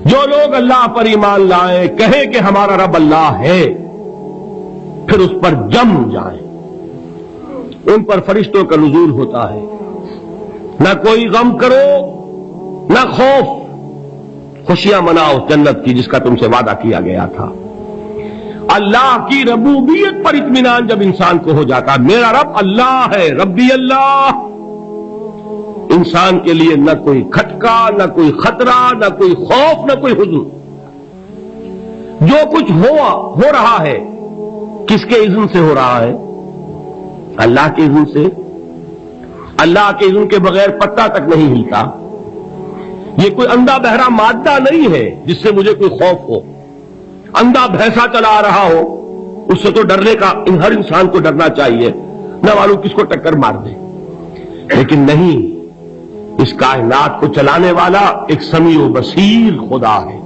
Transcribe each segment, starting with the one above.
جو لوگ اللہ پر ایمان لائیں، کہیں کہ ہمارا رب اللہ ہے، پھر اس پر جم جائیں، ان پر فرشتوں کا نزول ہوتا ہے۔ نہ کوئی غم کرو نہ خوف، خوشیاں مناؤ جنت کی جس کا تم سے وعدہ کیا گیا تھا۔ اللہ کی ربوبیت پر اطمینان جب انسان کو ہو جاتا، میرا رب اللہ ہے، ربی اللہ، انسان کے لیے نہ کوئی کھٹکا، نہ کوئی خطرہ، نہ کوئی خوف، نہ کوئی حزن۔ جو کچھ ہو رہا ہے کس کے اذن سے ہو رہا ہے؟ اللہ کے اذن سے۔ اللہ کے اذن کے بغیر پتا تک نہیں ہلتا۔ یہ کوئی اندھا بہرا مادہ نہیں ہے جس سے مجھے کوئی خوف ہو۔ اندھا بھینسا چلا رہا ہو اس سے تو ڈرنے کا ہر انسان کو ڈرنا چاہیے، نہ معلوم کس کو ٹکر مار دے، لیکن نہیں، اس کائنات کو چلانے والا ایک سمیع و بصیر خدا ہے۔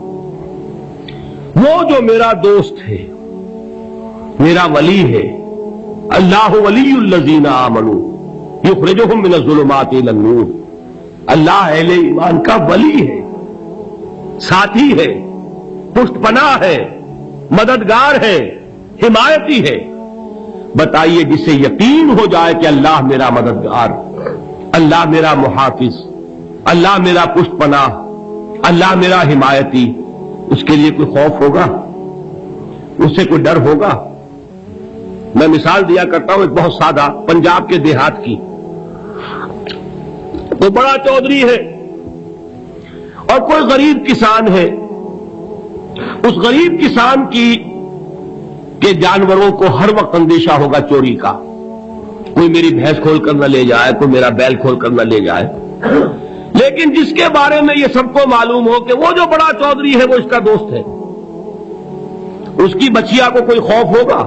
وہ جو میرا دوست ہے، میرا ولی ہے، اللہ ولی الذین آمنوا یخرجہم من الظلمات الی النور۔ اللہ اہل ایمان کا ولی ہے، ساتھی ہے، پشت پناہ ہے، مددگار ہے، حمایتی ہے۔ بتائیے جسے یقین ہو جائے کہ اللہ میرا مددگار، اللہ میرا محافظ، اللہ میرا پشت پناہ، اللہ میرا حمایتی، اس کے لیے کوئی خوف ہوگا؟ اس سے کوئی ڈر ہوگا؟ میں مثال دیا کرتا ہوں ایک بہت سادہ، پنجاب کے دیہات کی۔ وہ بڑا چودھری ہے اور کوئی غریب کسان ہے۔ اس غریب کسان کے جانوروں کو ہر وقت اندیشہ ہوگا چوری کا، کوئی میری بھینس کھول کر نہ لے جائے، کوئی میرا بیل کھول کر نہ لے جائے۔ لیکن جس کے بارے میں یہ سب کو معلوم ہو کہ وہ جو بڑا چودھری ہے وہ اس کا دوست ہے، اس کی بچیا کو کوئی خوف ہوگا؟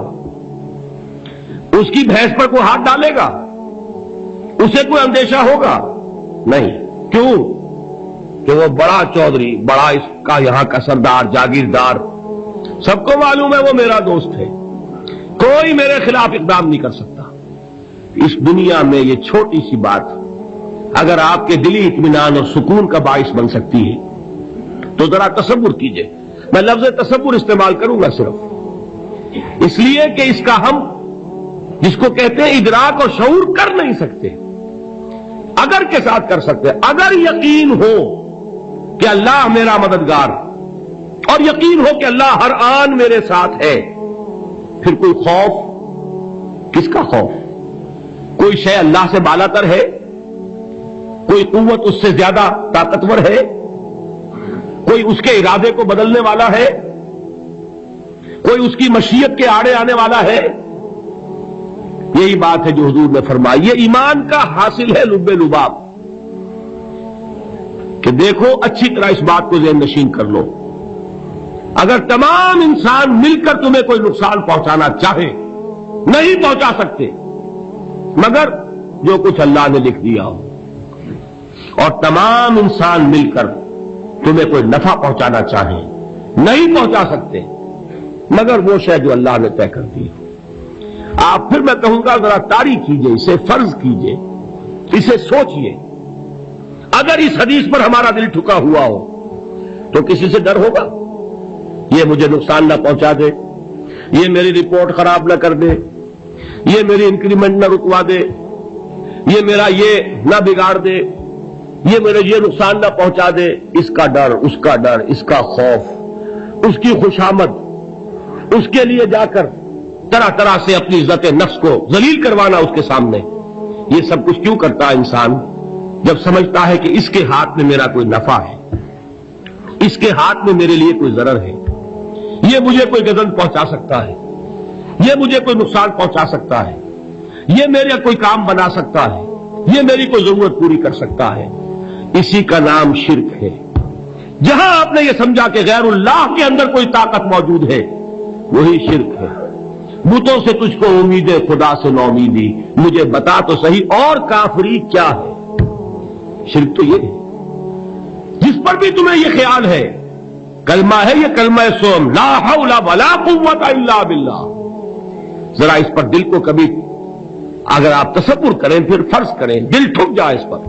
اس کی بھینس پر کوئی ہاتھ ڈالے گا؟ اسے کوئی اندیشہ ہوگا؟ نہیں۔ کیوں؟ کہ وہ بڑا چودھری، بڑا اس کا یہاں کا سردار، جاگیردار، سب کو معلوم ہے وہ میرا دوست ہے، کوئی میرے خلاف اقدام نہیں کر سکتا۔ اس دنیا میں یہ چھوٹی سی بات اگر آپ کے دلی اطمینان اور سکون کا باعث بن سکتی ہے تو ذرا تصور کیجئے۔ میں لفظ تصور استعمال کروں گا صرف اس لیے کہ اس کا ہم جس کو کہتے ہیں ادراک اور شعور کر نہیں سکتے، اگر کے ساتھ کر سکتے۔ اگر یقین ہو کہ اللہ میرا مددگار اور یقین ہو کہ اللہ ہر آن میرے ساتھ ہے، پھر کوئی خوف، کس کا خوف؟ کوئی شے اللہ سے بالا تر ہے؟ کوئی قوت اس سے زیادہ طاقتور ہے؟ کوئی اس کے ارادے کو بدلنے والا ہے؟ کوئی اس کی مشیت کے آڑے آنے والا ہے؟ یہی بات ہے جو حضور نے فرمائی۔ یہ ایمان کا حاصل ہے لب لباب، کہ دیکھو اچھی طرح اس بات کو ذہن نشین کر لو، اگر تمام انسان مل کر تمہیں کوئی نقصان پہنچانا چاہے نہیں پہنچا سکتے مگر جو کچھ اللہ نے لکھ دیا ہو، اور تمام انسان مل کر تمہیں کوئی نفع پہنچانا چاہے نہیں پہنچا سکتے مگر وہ شے جو اللہ نے طے کر دی۔ آپ پھر میں کہوں گا ذرا طاری کیجئے، اسے فرض کیجئے، اسے سوچئے۔ اگر اس حدیث پر ہمارا دل ٹھکا ہوا ہو تو کسی سے ڈر ہوگا؟ یہ مجھے نقصان نہ پہنچا دے، یہ میری رپورٹ خراب نہ کر دے، یہ میری انکریمنٹ نہ رکوا دے، یہ میرا یہ نہ بگاڑ دے، یہ میرے یہ نقصان نہ پہنچا دے۔ اس کا ڈر، اس کا ڈر، اس کا خوف، اس کی خوشامد، اس کے لیے جا کر طرح طرح سے اپنی عزت نفس کو ذلیل کروانا اس کے سامنے، یہ سب کچھ کیوں کرتا ہے انسان؟ جب سمجھتا ہے کہ اس کے ہاتھ میں میرا کوئی نفع ہے، اس کے ہاتھ میں میرے لیے کوئی ضرر ہے، یہ مجھے کوئی غضب پہنچا سکتا ہے، یہ مجھے کوئی نقصان پہنچا سکتا ہے، یہ میرا کوئی کام بنا سکتا ہے، یہ میری کوئی ضرورت پوری کر سکتا ہے، اسی کا نام شرک ہے۔ جہاں آپ نے یہ سمجھا کہ غیر اللہ کے اندر کوئی طاقت موجود ہے وہی شرک ہے۔ بتوں سے تجھ کو امید ہے، خدا سے نو امیدی، مجھے بتا تو صحیح اور کافری کیا ہے؟ شرک تو یہ ہے۔ جس پر بھی تمہیں یہ خیال ہے، کلمہ ہے یہ کلمہ سوم، لا حول ولا قوت الا باللہ، ذرا اس پر دل کو کبھی اگر آپ تصور کریں، پھر فرض کریں، دل ٹھک جائے، اس پر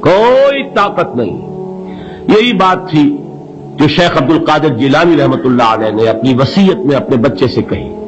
کوئی طاقت نہیں۔ یہی بات تھی جو شیخ عبد القادر جیلانی رحمۃ اللہ علیہ نے اپنی وصیت میں اپنے بچے سے کہی.